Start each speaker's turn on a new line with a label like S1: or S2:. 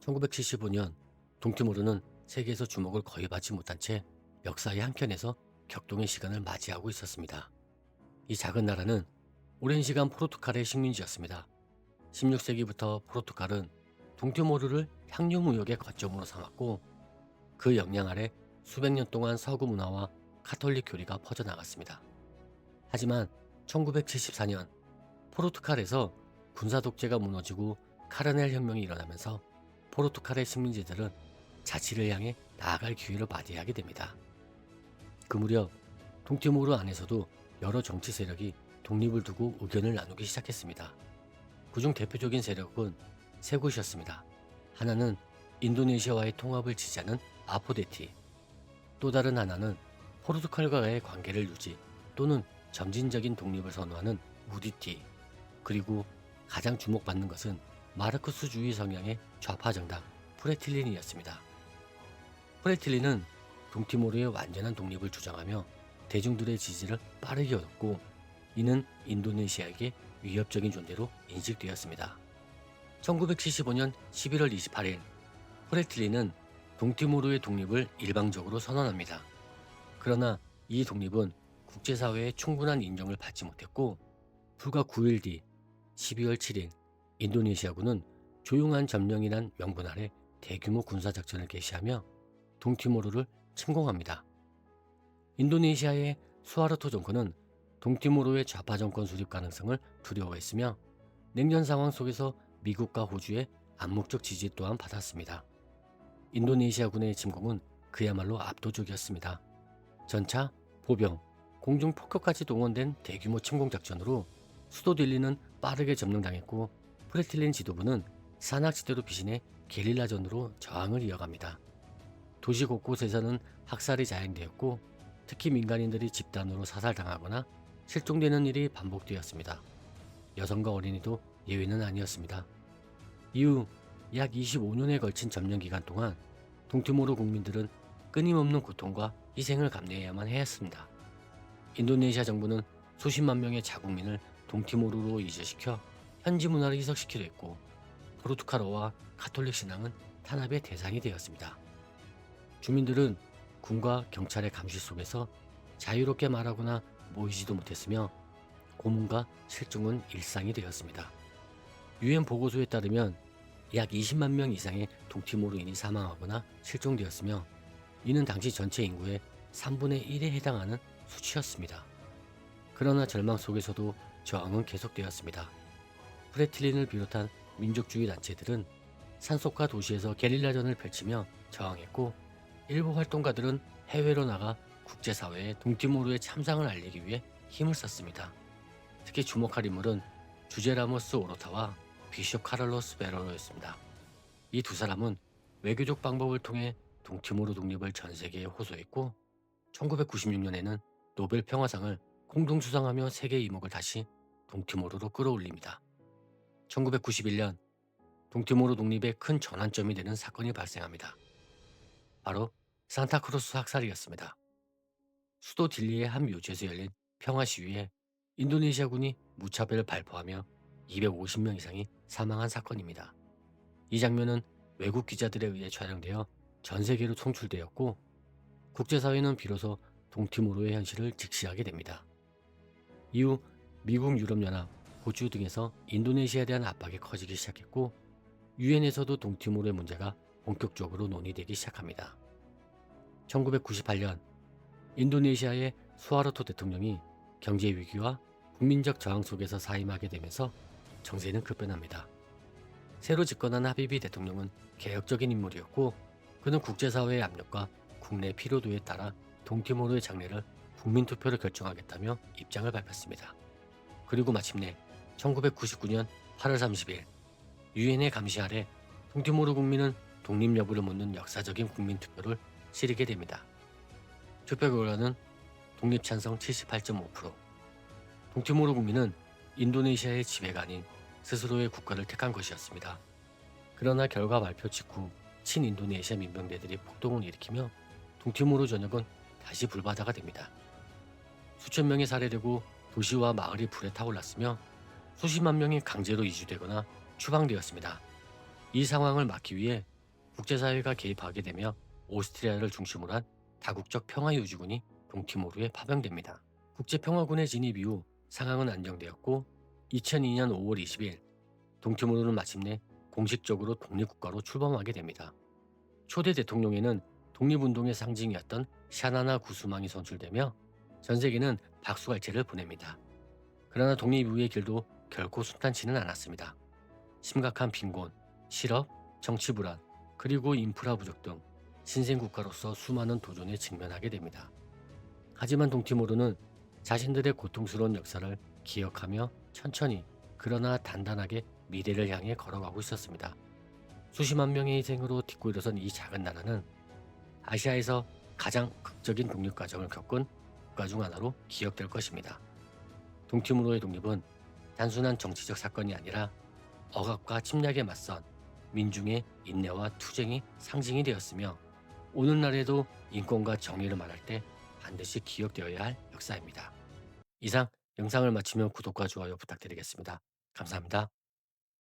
S1: 1975년 동티모르는 세계에서 주목을 거의 받지 못한 채 역사의 한켠에서 격동의 시간을 맞이하고 있었습니다. 이 작은 나라는 오랜 시간 포르투갈의 식민지였습니다. 16세기부터 포르투갈은 동티모르를 향유 무역의 거점으로 삼았고 그 영향 아래 수백 년 동안 서구 문화와 카톨릭 교리가 퍼져나갔습니다. 하지만 1974년 포르투갈에서 군사 독재가 무너지고 카르넬 혁명이 일어나면서 포르투갈의 식민지들은 자치를 향해 나아갈 기회를 맞이하게 됩니다. 그 무렵 동티모르 안에서도 여러 정치 세력이 독립을 두고 의견을 나누기 시작했습니다. 그중 대표적인 세력은 세 곳이었습니다. 하나는 인도네시아와의 통합을 지지하는 아포데티, 또 다른 하나는 포르투갈과의 관계를 유지 또는 점진적인 독립을 선호하는 우디티, 그리고 가장 주목받는 것은 마르크스주의 성향의 좌파 정당 프레틸린이었습니다. 프레틸린은 동티모르의 완전한 독립을 주장하며 대중들의 지지를 빠르게 얻었고 이는 인도네시아에게 위협적인 존재로 인식되었습니다. 1975년 11월 28일 프레틸린은 동티모르의 독립을 일방적으로 선언합니다. 그러나 이 독립은 국제사회의 충분한 인정을 받지 못했고 불과 9일 뒤 12월 7일 인도네시아군은 조용한 점령이란 명분 아래 대규모 군사작전을 개시하며 동티모르를 침공합니다. 인도네시아의 수하르토 정권은 동티모르의 좌파 정권 수립 가능성을 두려워했으며 냉전 상황 속에서 미국과 호주의 암묵적 지지 또한 받았습니다. 인도네시아군의 침공은 그야말로 압도적이었습니다. 전차, 보병, 공중 폭격까지 동원된 대규모 침공 작전으로 수도 딜리는 빠르게 점령당했고 프레틸린 지도부는 산악지대로 피신해 게릴라전으로 저항을 이어갑니다. 도시 곳곳에서는 학살이 자행되었고 특히 민간인들이 집단으로 사살당하거나 실종되는 일이 반복되었습니다. 여성과 어린이도 예외는 아니었습니다. 이후 약 25년에 걸친 점령 기간 동안 동티모르 국민들은 끊임없는 고통과 희생을 감내해야만 했습니다. 인도네시아 정부는 수십만 명의 자국민을 동티모르로 이주시켜 현지 문화를 희석시키려 했고 포르투갈어와 카톨릭 신앙은 탄압의 대상이 되었습니다. 주민들은 군과 경찰의 감시 속에서 자유롭게 말하거나 모이지도 못했으며 고문과 실종은 일상이 되었습니다. 유엔 보고서에 따르면 약 20만 명 이상의 동티모르인이 사망하거나 실종되었으며 이는 당시 전체 인구의 3분의 1에 해당하는 수치였습니다. 그러나 절망 속에서도 저항은 계속되었습니다. 프레틸린을 비롯한 민족주의 단체들은 산속과 도시에서 게릴라전을 펼치며 저항했고 일부 활동가들은 해외로 나가 국제사회에 동티모르의 참상을 알리기 위해 힘을 썼습니다. 특히 주목할 인물은 주제 라모스 오로타와 비숍 카를로스 베로로였습니다. 이 두 사람은 외교적 방법을 통해 동티모르 독립을 전 세계에 호소했고 1996년에는 노벨 평화상을 공동 수상하며 세계 이목을 다시 동티모르로 끌어올립니다. 1991년 동티모르 독립의 큰 전환점이 되는 사건이 발생합니다. 바로 산타크루스 학살이었습니다. 수도 딜리의 한 묘지에서 열린 평화 시위에 인도네시아군이 무차별을 발포하며 250명 이상이 사망한 사건입니다. 이 장면은 외국 기자들에 의해 촬영되어 전 세계로 송출되었고 국제사회는 비로소 동티모르의 현실을 직시하게 됩니다. 이후 미국, 유럽연합, 호주 등에서 인도네시아에 대한 압박이 커지기 시작했고 유엔에서도 동티모르의 문제가 본격적으로 논의되기 시작합니다. 1998년 인도네시아의 수하르토 대통령이 경제 위기와 국민적 저항 속에서 사임하게 되면서 정세는 급변합니다. 새로 집권한 하비비 대통령은 개혁적인 인물이었고 그는 국제사회의 압력과 국내 피로도에 따라 동티모르의 장래를 국민투표를 결정하겠다며 입장을 밝혔습니다. 그리고 마침내 1999년 8월 30일 유엔의 감시 아래 동티모르 국민은 독립 여부를 묻는 역사적인 국민투표를 치르게 됩니다. 투표 결과는 독립 찬성 78.5%. 동티모르 국민은 인도네시아의 지배가 아닌 스스로의 국가를 택한 것이었습니다. 그러나 결과 발표 직후 친인도네시아 민병대들이 폭동을 일으키며 동티모르 전역은 다시 불바다가 됩니다. 수천 명이 살해되고 도시와 마을이 불에 타올랐으며 수십만 명이 강제로 이주되거나 추방되었습니다. 이 상황을 막기 위해 국제사회가 개입하게 되며 오스트리아를 중심으로 한 다국적 평화유지군이 동티모르에 파병됩니다. 국제평화군의 진입 이후 상황은 안정되었고 2002년 5월 20일 동티모르는 마침내 공식적으로 독립국가로 출범하게 됩니다. 초대 대통령에는 독립운동의 상징이었던 샤나나 구스망이 선출되며 전 세계는 박수갈채를 보냅니다. 그러나 독립 이후의 길도 결코 순탄치는 않았습니다. 심각한 빈곤, 실업, 정치 불안, 그리고 인프라 부족 등 신생국가로서 수많은 도전에 직면하게 됩니다. 하지만 동티모르는 자신들의 고통스러운 역사를 기억하며 천천히 그러나 단단하게 미래를 향해 걸어가고 있었습니다. 수십만 명의 희생으로 딛고 일어선 이 작은 나라는 아시아에서 가장 극적인 독립 과정을 겪은 국가 중 하나로 기억될 것입니다. 동티모르의 독립은 단순한 정치적 사건이 아니라 억압과 침략에 맞선 민중의 인내와 투쟁이 상징이 되었으며 오늘날에도 인권과 정의를 말할 때 반드시 기억되어야 할 역사입니다. 이상 영상을 마치며 구독과 좋아요 부탁드리겠습니다. 감사합니다.